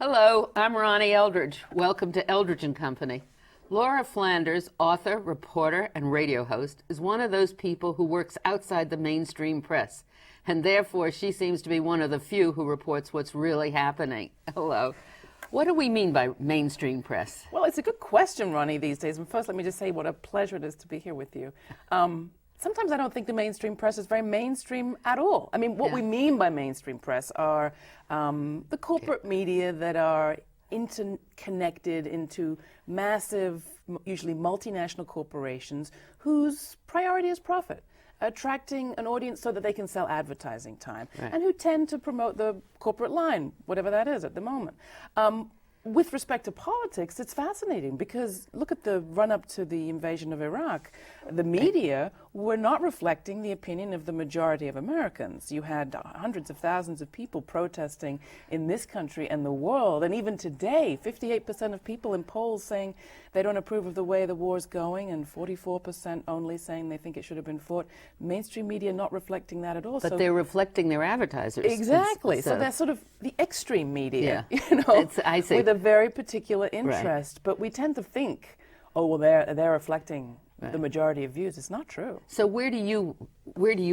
Hello, I'm Ronnie Eldridge. Welcome to Eldridge and Company. Laura Flanders, author, reporter, and radio host, is one of those people who works outside the mainstream press, and therefore she seems to be one of the few who reports what's really happening. Hello. What do we mean by mainstream press? Well, it's a good question, Ronnie, these days. And first, let me just say what a pleasure it is to be here with you. Sometimes I don't think the mainstream press is very mainstream at all. I mean, what we mean by mainstream press are the corporate media that are interconnected into massive, usually multinational corporations whose priority is profit, attracting an audience so that they can sell advertising time, and who tend to promote the corporate line, whatever that is at the moment. With respect to politics, it's fascinating because look at the run-up to the invasion of Iraq. The media were not reflecting the opinion of the majority of Americans. You had hundreds of thousands of people protesting in this country and the world, and even today, 58% of people in polls saying they don't approve of the way the war's going, and 44% only saying they think it should have been fought. Mainstream media not reflecting that at all. But they're reflecting their advertisers. Exactly. So they're sort of the extreme media, you know, I see. with a very particular interest. But we tend to think, oh, well, they're reflecting the majority of views. It's not true. So where do you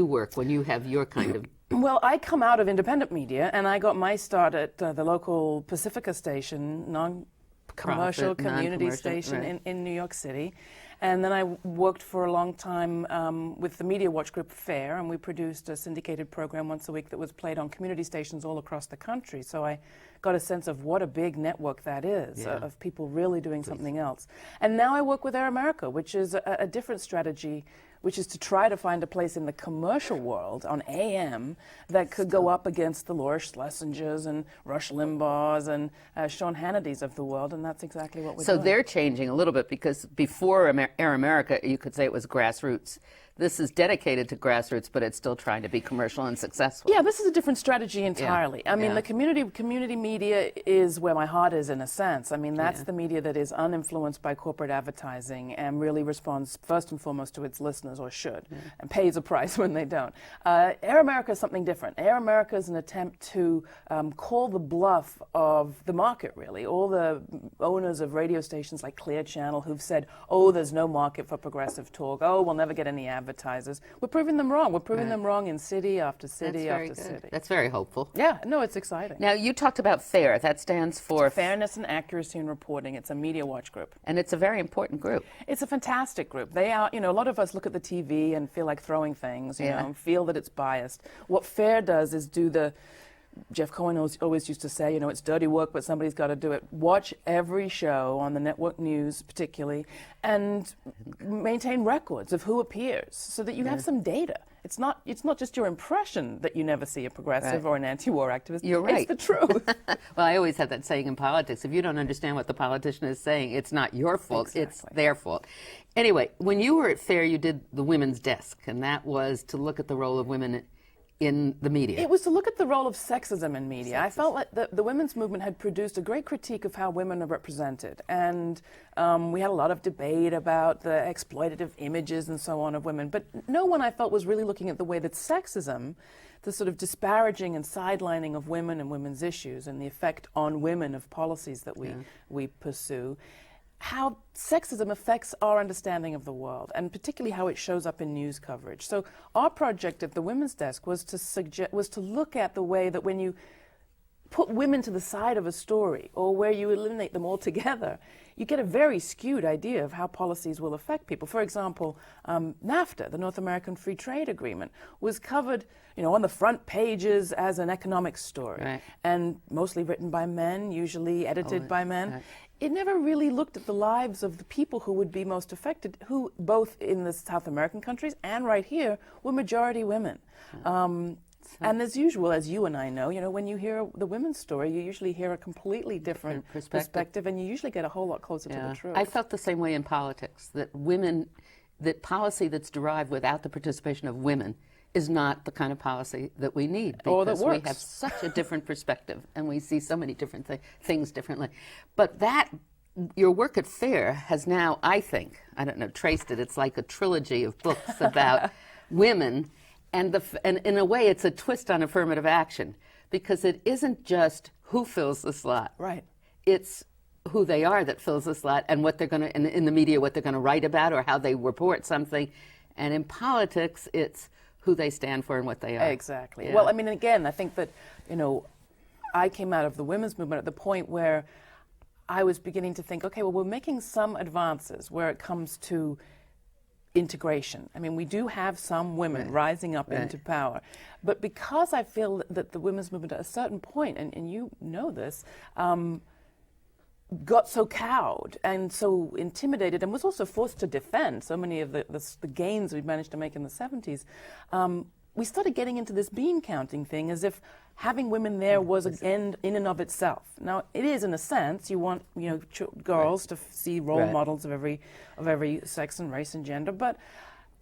work when you have your kind of... Well, I come out of independent media, and I got my start at the local Pacifica station, non-commercial community station in New York City. And then I worked for a long time with the Media Watch Group FAIR, and we produced a syndicated program once a week that was played on community stations all across the country. So I got a sense of what a big network that is, of people really doing something else. And now I work with Air America, which is a different strategy, which is to try to find a place in the commercial world on AM that could go up against the Laura Schlesingers and Rush Limbaughs and Sean Hannity's of the world, and that's exactly what we're doing. So they're changing a little bit because before Air America, you could say it was grassroots. This is dedicated to grassroots, but it's still trying to be commercial and successful. Yeah, this is a different strategy entirely. I mean, the community media is where my heart is, in a sense. I mean, that's the media that is uninfluenced by corporate advertising and really responds first and foremost to its listeners, or should, and pays a price when they don't. Air America is something different. Air America is an attempt to call the bluff of the market, really. All the owners of radio stations like Clear Channel who've said, oh, there's no market for progressive talk. Oh, we'll never get any advertisers. We're proving them wrong. We're proving them wrong in city after city after city. That's very hopeful. Yeah, no, it's exciting. Now, you talked about FAIR. That stands for... Fairness and Accuracy in Reporting. It's a Media Watch group. And it's a very important group. It's a fantastic group. They are, you know, a lot of us look at the TV and feel like throwing things, you know, and feel that it's biased. What FAIR does is do the... Jeff Cohen always used to say, you know, it's dirty work, but somebody's got to do it. Watch every show on the network news, particularly, and maintain records of who appears so that you have some data. It's not just your impression that you never see a progressive or an anti-war activist. You're right. It's the truth. Well, I always have that saying in politics, if you don't understand what the politician is saying, it's not your fault, it's their fault. Anyway, when you were at FAIR, you did the Women's Desk, and that was to look at the role of women in the media. It was to look at the role of sexism in media. I felt like the women's movement had produced a great critique of how women are represented. And we had a lot of debate about the exploitative images and so on of women. But no one, I felt, was really looking at the way that sexism, the sort of disparaging and sidelining of women and women's issues and the effect on women of policies that we pursue, how sexism affects our understanding of the world, and particularly how it shows up in news coverage. So our project at the Women's Desk was to look at the way that when you put women to the side of a story, or where you eliminate them altogether, you get a very skewed idea of how policies will affect people. For example, NAFTA, the North American Free Trade Agreement, was covered, you know, on the front pages as an economic story, and mostly written by men, usually edited by men. It never really looked at the lives of the people who would be most affected, who both in the South American countries and right here were majority women. And as usual, as you and I know, you know, when you hear the women's story, you usually hear a completely different perspective, and you usually get a whole lot closer to the truth. I felt the same way in politics, that that policy that's derived without the participation of women is not the kind of policy that we need, because we have such a different perspective and we see so many different things differently. But your work at FAIR has now, I think, I don't know, traced it. It's like a trilogy of books about women, and in a way it's a twist on affirmative action, because it isn't just who fills the slot. Right. It's who they are that fills the slot, and what they're going to, in the media, what they're going to write about or how they report something. And in politics, it's who they stand for and what they are. Exactly. Yeah. Well, I mean, again, I think that, I came out of the women's movement at the point where I was beginning to think, okay, well, we're making some advances where it comes to integration. I mean, we do have some women rising up into power. But because I feel that the women's movement at a certain point, and you know this, got so cowed and so intimidated and was also forced to defend so many of the gains we'd managed to make in the 70s, we started getting into this bean counting thing as if having women there was an end in and of itself. Now, it is in a sense. You want girls to see role models of every sex and race and gender, but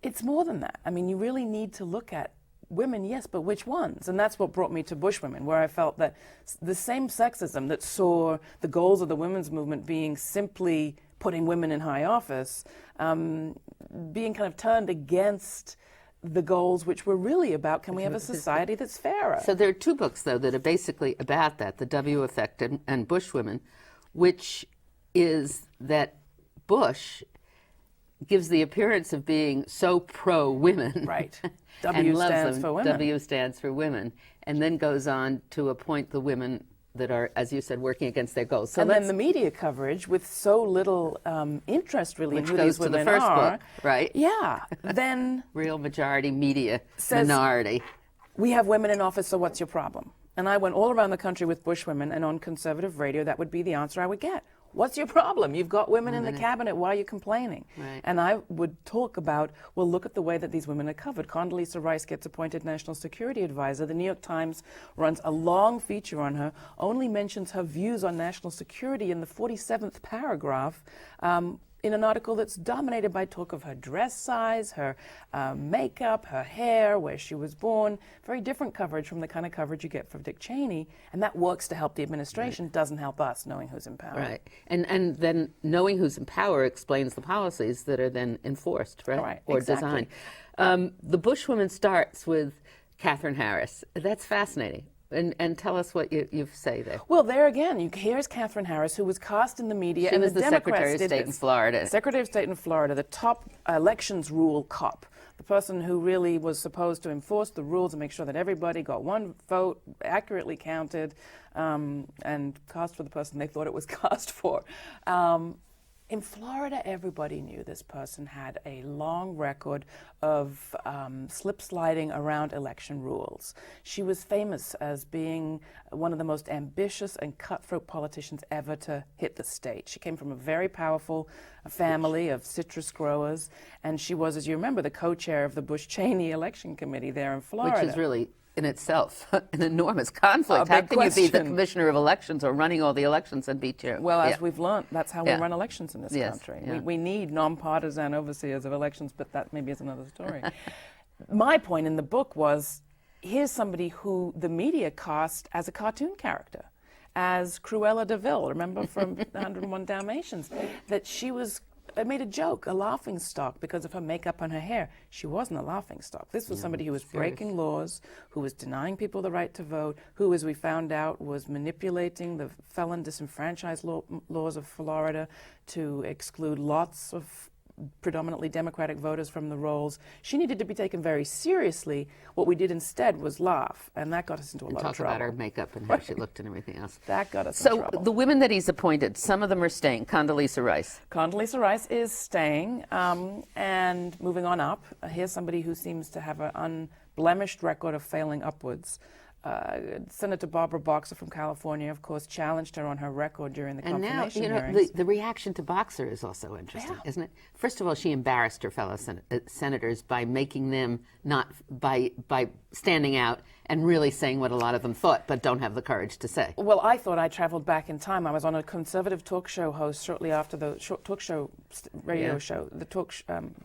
it's more than that. I mean, you really need to look at women, yes, but which ones? And that's what brought me to Bush Women, where I felt that the same sexism that saw the goals of the women's movement being simply putting women in high office, being kind of turned against the goals which were really about, can we have a society that's fairer? So there are two books, though, that are basically about that, The W Effect and Bush Women, which is that Bush gives the appearance of being so pro-women. Right. W W stands for women. W stands for women, and then goes on to appoint the women that are, as you said, working against their goals. So and then the media coverage, with so little interest really in who these women are. Which goes to the first book, right? Yeah. Then real majority media says, minority. We have women in office, so what's your problem? And I went all around the country with Bush Women, and on conservative radio, that would be the answer I would get. What's your problem? You've got women in the cabinet. Why are you complaining? Right. And I would talk about, well, look at the way that these women are covered. Condoleezza Rice gets appointed National Security Advisor. The New York Times runs a long feature on her, only mentions her views on national security in the 47th paragraph, in an article that's dominated by talk of her dress size, her makeup, her hair, where she was born. Very different coverage from the kind of coverage you get from Dick Cheney. And that works to help the administration, doesn't help us knowing who's in power. Right. And then knowing who's in power explains the policies that are then enforced, right? Right, Or exactly. designed. The Bush Woman starts with Katherine Harris. That's fascinating. And tell us what you say there. Well, there again, here's Katherine Harris, who was cast in the media. She and was the Democrats Secretary of did State this. in Florida. Secretary of State in Florida, the top elections rule cop, the person who really was supposed to enforce the rules and make sure that everybody got one vote accurately counted and cast for the person they thought it was cast for. In Florida, everybody knew this person had a long record of slip-sliding around election rules. She was famous as being one of the most ambitious and cutthroat politicians ever to hit the state. She came from a very powerful family of citrus growers, and she was, as you remember, the co-chair of the Bush-Cheney election committee there in Florida. Which is really, in itself, an enormous conflict. A How big can you be the question. commissioner of elections or running all the elections and be chair? Well, as we've learned, that's how we Yeah. run elections in this Yes, country. yeah. We need nonpartisan overseers of elections, but that maybe is another story. My point in the book was, here's somebody who the media cast as a cartoon character, as Cruella de Vil, remember from 101 Dalmatians, that she was, I made a joke, a laughing stock because of her makeup and her hair. She wasn't a laughing stock. This was somebody who was breaking laws, who was denying people the right to vote, who, as we found out, was manipulating the felon disenfranchised laws of Florida to exclude lots of predominantly Democratic voters from the rolls. She needed to be taken very seriously. What we did instead was laugh, and that got us into a lot of Talk trouble. about her makeup and how she looked and everything else. That got us in So trouble. the women that he's appointed, some of them are staying. Condoleezza Rice. Condoleezza Rice is staying and moving on up. Here's somebody who seems to have an unblemished record of failing upwards. Senator Barbara Boxer from California, of course, challenged her on her record during the And now, confirmation you know, hearings. the reaction to Boxer is also interesting, isn't it? First of all, she embarrassed her fellow senators by making them not, by standing out and really saying what a lot of them thought, but don't have the courage to say. Well, I thought I traveled back in time. I was on a conservative talk show host shortly after the talk show radio show,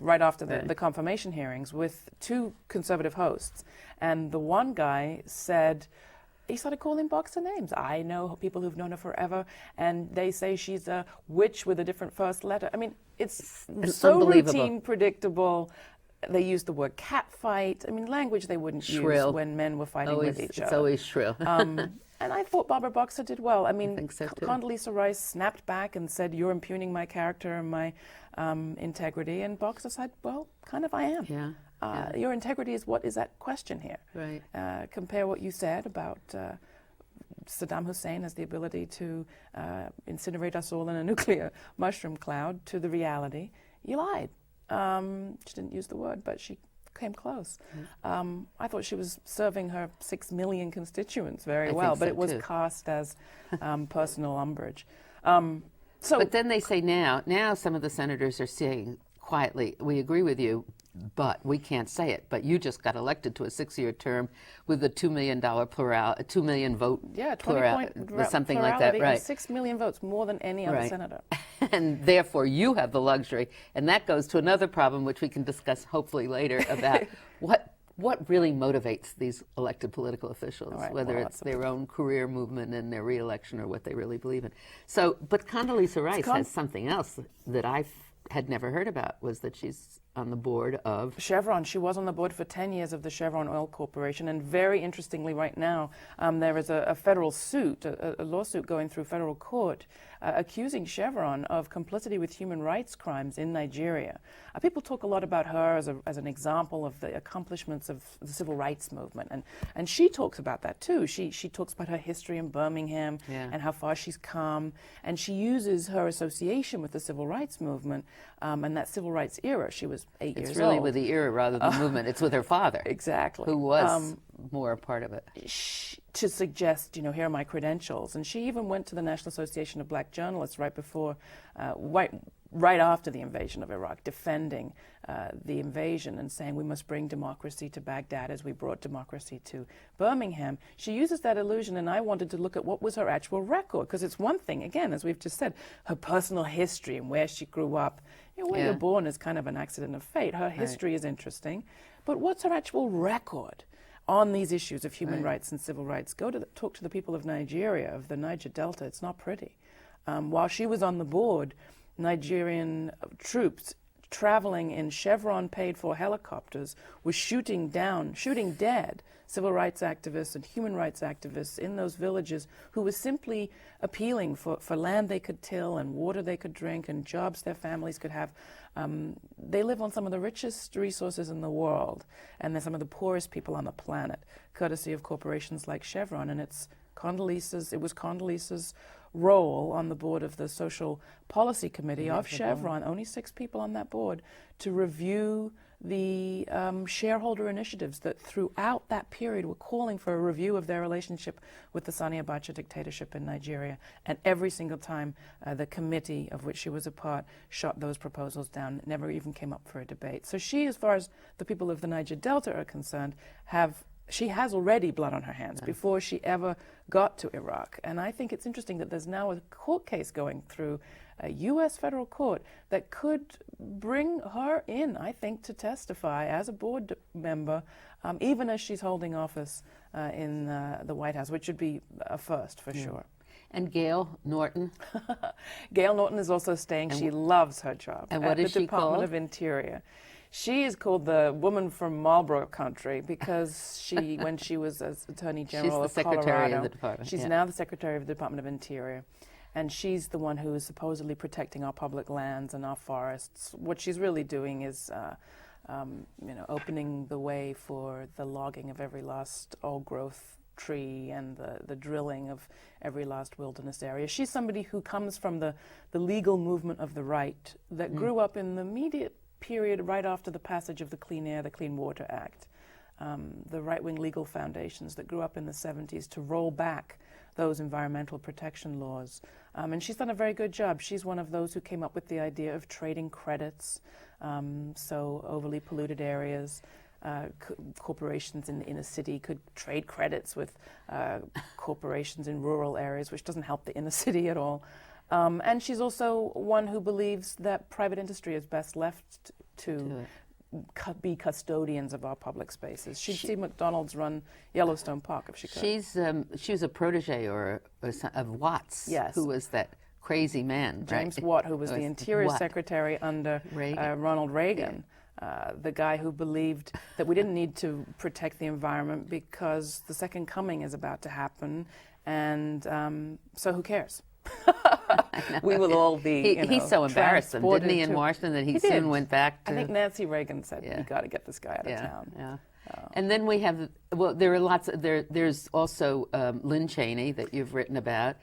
right after the confirmation hearings, with two conservative hosts. And the one guy said, he started calling Boxer names. I know people who've known her forever, and they say she's a witch with a different first letter. I mean, it's so unbelievable. routine, predictable. They used the word catfight. I mean, language they wouldn't Shrill. use when men were fighting with each other. It's always shrill. And And I thought Barbara Boxer did well. I mean, I think so too. Condoleezza Rice snapped back and said, "You're impugning my character and my integrity." And Boxer said, "Well, kind of I am. Yeah. Your integrity is what is at question here. Right. Compare what you said about Saddam Hussein has the ability to incinerate us all in a nuclear mushroom cloud to the reality. You lied." She didn't use the word, but she came close. I thought she was serving her 6 million constituents very well, but it was cast as personal umbrage. But then they say now some of the senators are saying quietly, we agree with you, but we can't say it. But you just got elected to a 6-year term with a $2 million plurality, 2 million vote something like that, right? 6 million votes, more than any other senator. And therefore you have the luxury. And that goes to another problem, which we can discuss hopefully later, about what really motivates these elected political officials, whether it's their own career movement and their re-election or what they really believe in. So, but Condoleezza Rice has something else that I had never heard about, was that she's on the board of Chevron. She was on the board for 10 years of the Chevron Oil Corporation, and very interestingly right now there is a federal suit, a lawsuit going through federal court accusing Chevron of complicity with human rights crimes in Nigeria. People talk a lot about her as an example of the accomplishments of the civil rights movement, and she talks about that too. She talks about her history in Birmingham and how far she's come, and she uses her association with the civil rights movement and that civil rights era. She was 8 years old. It's really with the era rather than the movement. It's with her father. Exactly. Who was more a part of it. To suggest, here are my credentials. And she even went to the National Association of Black Journalists right before, right after the invasion of Iraq, defending the invasion and saying we must bring democracy to Baghdad as we brought democracy to Birmingham. She uses that illusion, and I wanted to look at what was her actual record, because it's one thing, again, as we've just said, her personal history and where she grew up. Where you're born is kind of an accident of fate. Her history is interesting, but what's her actual record on these issues of human rights and civil rights? Talk to the people of Nigeria, of the Niger Delta. It's not pretty. While she was on the board, Nigerian troops traveling in Chevron paid-for helicopters were shooting dead civil rights activists and human rights activists in those villages who were simply appealing for land they could till and water they could drink and jobs their families could have. They live on some of the richest resources in the world, and they're some of the poorest people on the planet, courtesy of corporations like Chevron. And it was Condoleezza's role on the board of the Social Policy Committee of Chevron, only 6 people on that board, to review the shareholder initiatives that throughout that period were calling for a review of their relationship with the Sani Abacha dictatorship in Nigeria. And every single time the committee of which she was a part shot those proposals down, never even came up for a debate. So she, as far as the people of the Niger Delta are concerned, she has already blood on her hands before she ever got to Iraq. And I think it's interesting that there's now a court case going through a U.S. federal court that could bring her in, I think, to testify as a board member, even as she's holding office in the White House, which would be a first for sure. And Gail Norton? Gail Norton is also staying. She loves her job and what at is the she Department called? of Interior. She is called the woman from Marlborough country because when she was as Attorney General of Colorado, she's the Secretary of the Department. She's now the Secretary of the Department of Interior. And she's the one who is supposedly protecting our public lands and our forests. What she's really doing is opening the way for the logging of every last old-growth tree and the drilling of every last wilderness area. She's somebody who comes from the legal movement of the right that grew up in the immediate period right after the passage of the Clean Air, the Clean Water Act, the right-wing legal foundations that grew up in the 70s to roll back those environmental protection laws. And she's done a very good job. She's one of those who came up with the idea of trading credits, so overly polluted areas, corporations in the inner city could trade credits with corporations in rural areas, which doesn't help the inner city at all. And she's also one who believes that private industry is best left to be custodians of our public spaces. She'd see McDonald's run Yellowstone Park if she could. She was a protege of Watts, who was that crazy man. James Watt, who was the Interior Secretary under Ronald Reagan. the guy who believed that we didn't need to protect the environment because the second coming is about to happen, and so who cares? We will all be. He so embarrassed them, didn't he, in Washington, that he soon went back to. I think Nancy Reagan said, "You got to get this guy out of town." Yeah. And then we have, well, there are lots. There's also Lynn Cheney that you've written about.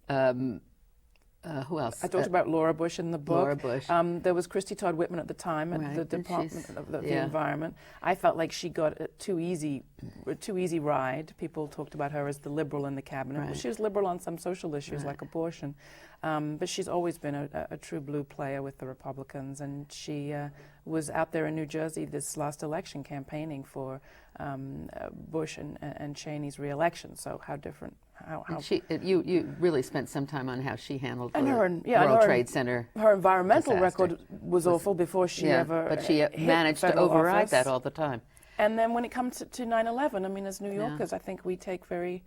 Who else? I talked about Laura Bush in the book. Laura Bush. There was Christy Todd Whitman at the time at the Department of the Environment. I felt like she got a too easy ride. People talked about her as the liberal in the cabinet. Right. Well, she was liberal on some social issues like abortion. But she's always been a true blue player with the Republicans, and she was out there in New Jersey this last election campaigning for Bush and Cheney's re-election. So how different? You really spent some time on how she handled the World Trade Center. Her environmental disaster. record was awful before she ever. But she hit managed to federal override office. that all the time. And then when it comes to 9/11, I mean, as New Yorkers, I think we take very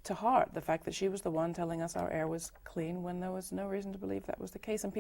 to heart the fact that she was the one telling us our air was clean when there was no reason to believe that was the case, and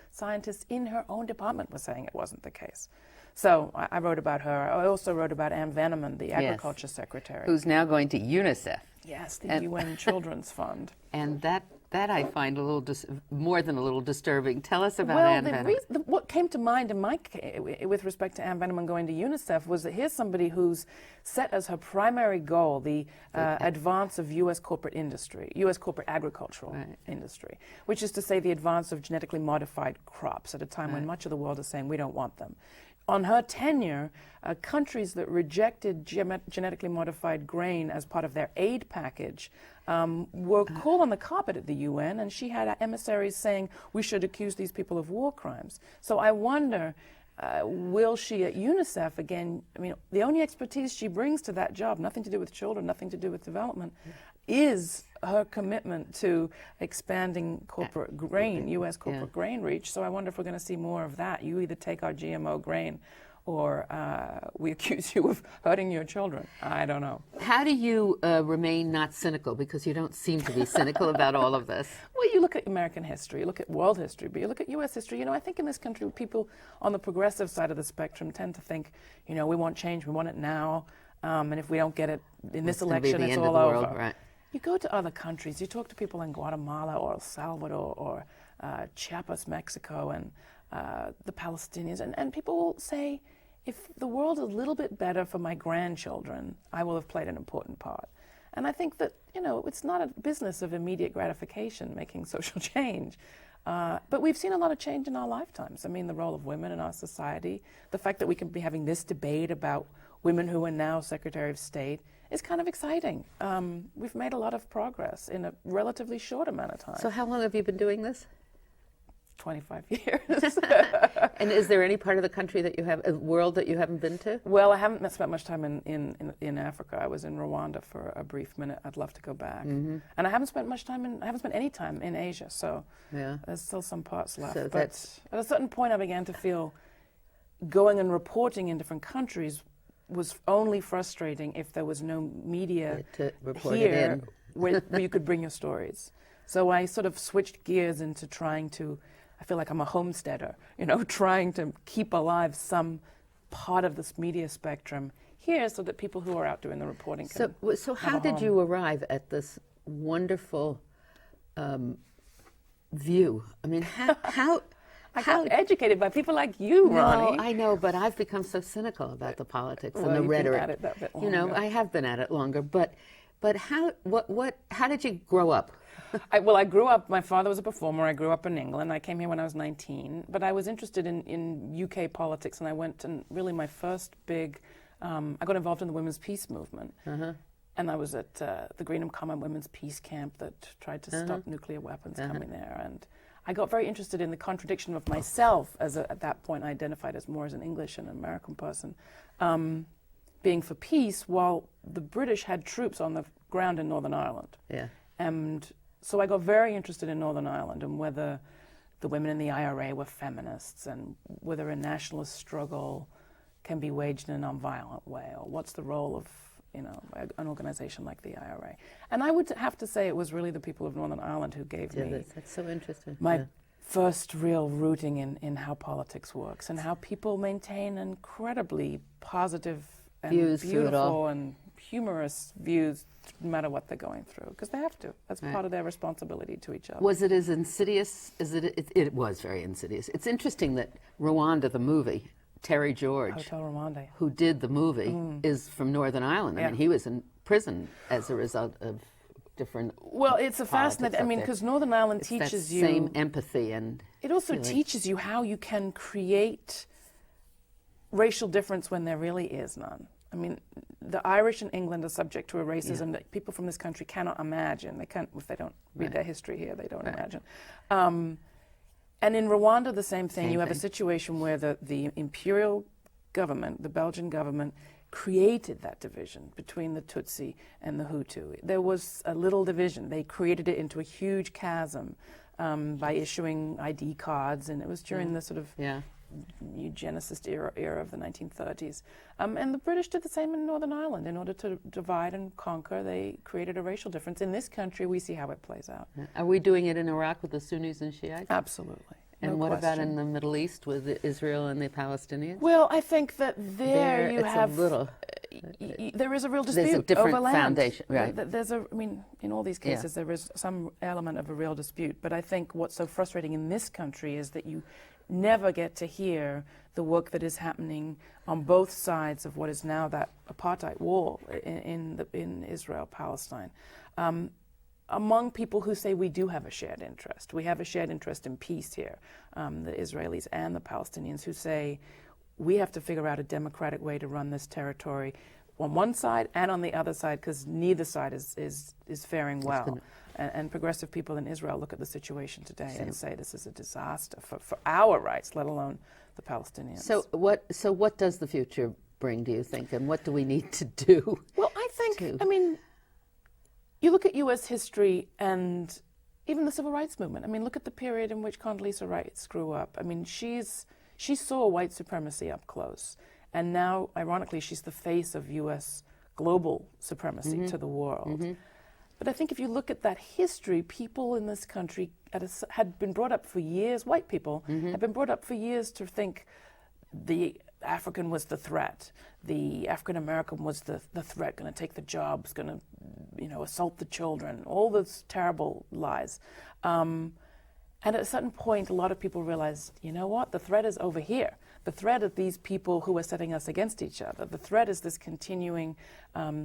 scientists in her own department were saying it wasn't the case. So I wrote about her. I also wrote about Ann Veneman, the Agriculture Secretary, who's now going to UNICEF. Yes, the UN Children's Fund. And that I find a little more than a little disturbing. Tell us about Ann Veneman. What came to mind with respect to Ann Veneman going to UNICEF was that here's somebody who's set as her primary goal the advance of U.S. corporate industry, U.S. corporate agricultural industry, which is to say the advance of genetically modified crops at a time when much of the world is saying we don't want them. On her tenure, countries that rejected genetically modified grain as part of their aid package were called on the carpet at the UN, and she had emissaries saying we should accuse these people of war crimes. So I wonder, will she at UNICEF again, I mean, the only expertise she brings to that job, nothing to do with children, nothing to do with development, is her commitment to expanding corporate grain, U.S. corporate grain reach. So I wonder if we're going to see more of that. You either take our GMO grain or we accuse you of hurting your children. I don't know. How do you remain not cynical? Because you don't seem to be cynical about all of this. Well, you look at American history, you look at world history, but you look at U.S. history. You know, I think in this country, people on the progressive side of the spectrum tend to think, you know, we want change, we want it now, and if we don't get it in this election, it's all over. World, right. You go to other countries, you talk to people in Guatemala or El Salvador or Chiapas, Mexico, and the Palestinians, and people will say, if the world is a little bit better for my grandchildren, I will have played an important part. And I think that, you know, it's not a business of immediate gratification, making social change. But we've seen a lot of change in our lifetimes. I mean, the role of women in our society, the fact that we can be having this debate about women who are now Secretary of State is kind of exciting. We've made a lot of progress in a relatively short amount of time. So how long have you been doing this? 25 years. And is there any part of the country that you have, a world that you haven't been to? Well, I haven't spent much time in Africa. I was in Rwanda for a brief minute. I'd love to go back. Mm-hmm. And I haven't spent any time in Asia, so there's still some parts left. So but at a certain point I began to feel going and reporting in different countries was only frustrating if there was no media to report here it in. where you could bring your stories. So I sort of switched gears into trying to, I feel like I'm a homesteader, you know, trying to keep alive some part of this media spectrum here so that people who are out doing the reporting can So how did you arrive at this wonderful view? I mean, how I got educated by people like you, Ronnie. No, I know, but I've become so cynical about the politics well, and the rhetoric. Been at it that bit longer. You know, I have been at it longer, but how did you grow up? I grew up, my father was a performer. I grew up in England. I came here when I was 19, but I was interested in UK politics, and I went and really my first big, I got involved in the women's peace movement. And I was at the Greenham Common Women's Peace Camp that tried to stop nuclear weapons coming there. And I got very interested in the contradiction of myself, at that point I identified more as an English and an American person, being for peace while the British had troops on the ground in Northern Ireland. Yeah. And so I got very interested in Northern Ireland and whether the women in the IRA were feminists and whether a nationalist struggle can be waged in a nonviolent way, or what's the role of, you know, an organization like the IRA. And I would have to say it was really the people of Northern Ireland who gave me that's so interesting. my first real rooting in how politics works and how people maintain incredibly positive and views beautiful and humorous views no matter what they're going through, because they have to. That's part of their responsibility to each other. Was it as insidious as it was very insidious. It's interesting that Rwanda, the movie, Terry George, Hotel Rwanda, who did the movie, is from Northern Ireland. I mean, he was in prison as a result of different. Well, it's a fascinating. I mean, because Northern Ireland teaches you same empathy, and it also teaches you how you can create racial difference when there really is none. I mean, the Irish in England are subject to a racism that people from this country cannot imagine. They can't, if they don't read their history here, they don't imagine. And in Rwanda, the same thing. You have a situation where the imperial government, the Belgian government, created that division between the Tutsi and the Hutu. There was a little division. They created it into a huge chasm by issuing ID cards, and it was during the sort of eugenicist era of the 1930s. And the British did the same in Northern Ireland. In order to divide and conquer, they created a racial difference. In this country, we see how it plays out. Are we doing it in Iraq with the Sunnis and Shiites? Absolutely. And what about in the Middle East with Israel and the Palestinians? Well, I think that there you have a little. There is a real dispute There's a different over land. foundation, right? I mean, in all these cases, there is some element of a real dispute. But I think what's so frustrating in this country is that you never get to hear the work that is happening on both sides of what is now that apartheid wall in Israel, Palestine. Among people who say we do have a shared interest. We have a shared interest in peace here, the Israelis and the Palestinians, who say we have to figure out a democratic way to run this territory on one side and on the other side, because neither side is faring well. And progressive people in Israel look at the situation today and say this is a disaster for our rights, let alone the Palestinians. So what does the future bring, do you think, and what do we need to do? Well, I think, I mean, you look at U.S. history and even the civil rights movement. I mean, look at the period in which Condoleezza Rice grew up. I mean, she saw white supremacy up close. And now, ironically, she's the face of U.S. global supremacy to the world. But I think if you look at that history, people in this country had been brought up for years, white people had been brought up for years to think the African was the threat. The African American was the threat, going to take the jobs, going to, assault the children, all those terrible lies. And at a certain point, a lot of people realized, you know what, the threat is over here. The threat of these people who are setting us against each other. The threat is this continuing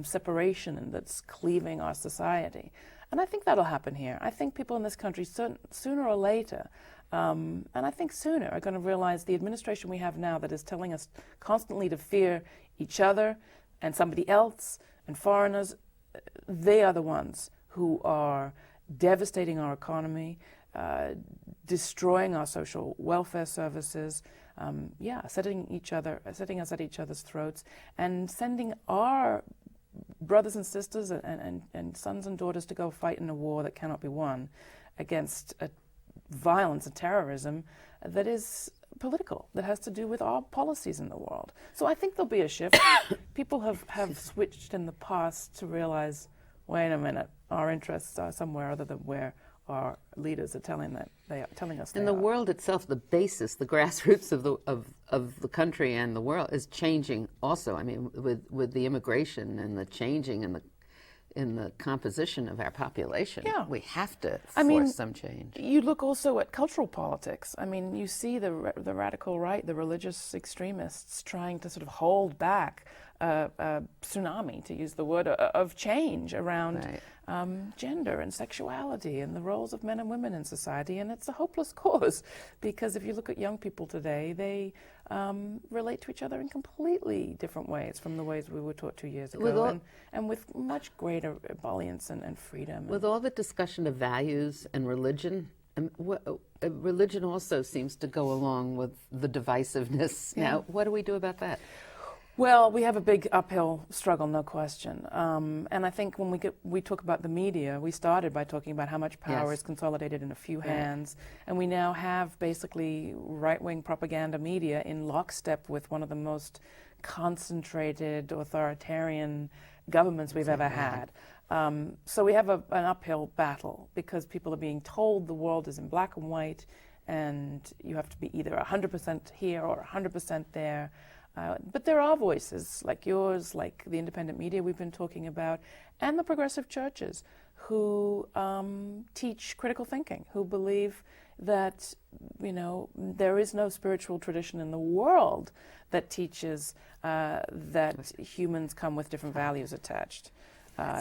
separation that's cleaving our society. And I think that'll happen here. I think people in this country, sooner or later, and I think sooner, are going to realize the administration we have now that is telling us constantly to fear each other and somebody else and foreigners, they are the ones who are devastating our economy, destroying our social welfare services, setting us at each other's throats, and sending our brothers and sisters and sons and daughters to go fight in a war that cannot be won against a violence and terrorism that is political, that has to do with our policies in the world. So I think there'll be a shift. People have switched in the past to realize, wait a minute, our interests are somewhere other than where our leaders are telling us they are. And the world itself, the basis, the grassroots of the country and the world is changing also. I mean, with the immigration and the changing in the composition of our population, we have to force some change. You look also at cultural politics. I mean, you see the radical right, the religious extremists trying to sort of hold back a tsunami, to use the word, of change around gender and sexuality and the roles of men and women in society. And it's a hopeless cause, because if you look at young people today, they relate to each other in completely different ways from the ways we were taught 2 years ago, and with much greater ebullience and freedom. With all the discussion of values and religion, religion also seems to go along with the divisiveness. Now, what do we do about that? Well, we have a big uphill struggle, no question. And I think when we talk about the media, we started by talking about how much power is consolidated in a few hands. And we now have basically right-wing propaganda media in lockstep with one of the most concentrated authoritarian governments we've ever had. So we have an uphill battle, because people are being told the world is in black and white, and you have to be either 100% here or 100% there. But there are voices like yours, like the independent media we've been talking about, and the progressive churches who teach critical thinking, who believe that, you know, there is no spiritual tradition in the world that teaches that humans come with different values attached,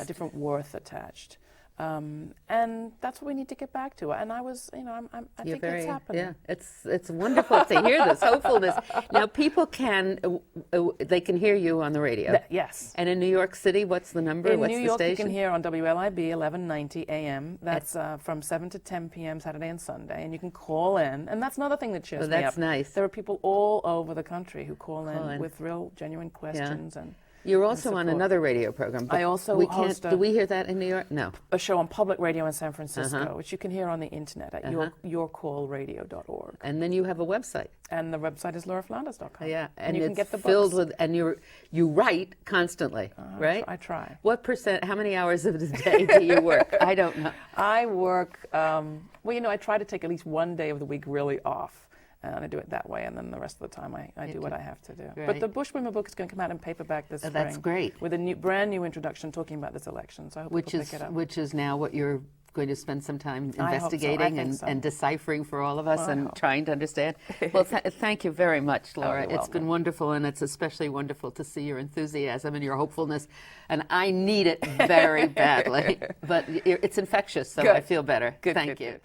different worth attached. And that's what we need to get back to. And I was, you know, I think it's happening. Yeah, it's wonderful to hear this hopefulness. Now, people they can hear you on the radio. Yes. And in New York City, what's the number? In what's New the York, station? you can hear on WLIB 1190 AM. That's from 7 to 10 p.m. Saturday and Sunday. And you can call in. And that's another thing that cheers me up. That's nice. There are people all over the country who call in with real, genuine questions. And you're also on another radio program. I also host do we hear that in New York? No. A show on public radio in San Francisco, which you can hear on the internet at yourcallradio.org. And then you have a website. And the website is lauraflanders.com. Yeah, and you can get the filled books. with, and you write constantly, right? I try. What percent? How many hours of the day do you work? I don't know. I work. Well, you know, I try to take at least one day of the week really off. And I do it that way, and then the rest of the time I do what I have to do. Right. But the Bushwomen book is going to come out in paperback this spring. That's great. With a brand new introduction talking about this election. So I hope people pick it up. Which is now what you're going to spend some time investigating I hope so. and deciphering for all of us and trying to understand. Well, thank you very much, Laura. It's been wonderful, and it's especially wonderful to see your enthusiasm and your hopefulness. And I need it very badly, but it's infectious, so I feel better. Good, thank you. Good.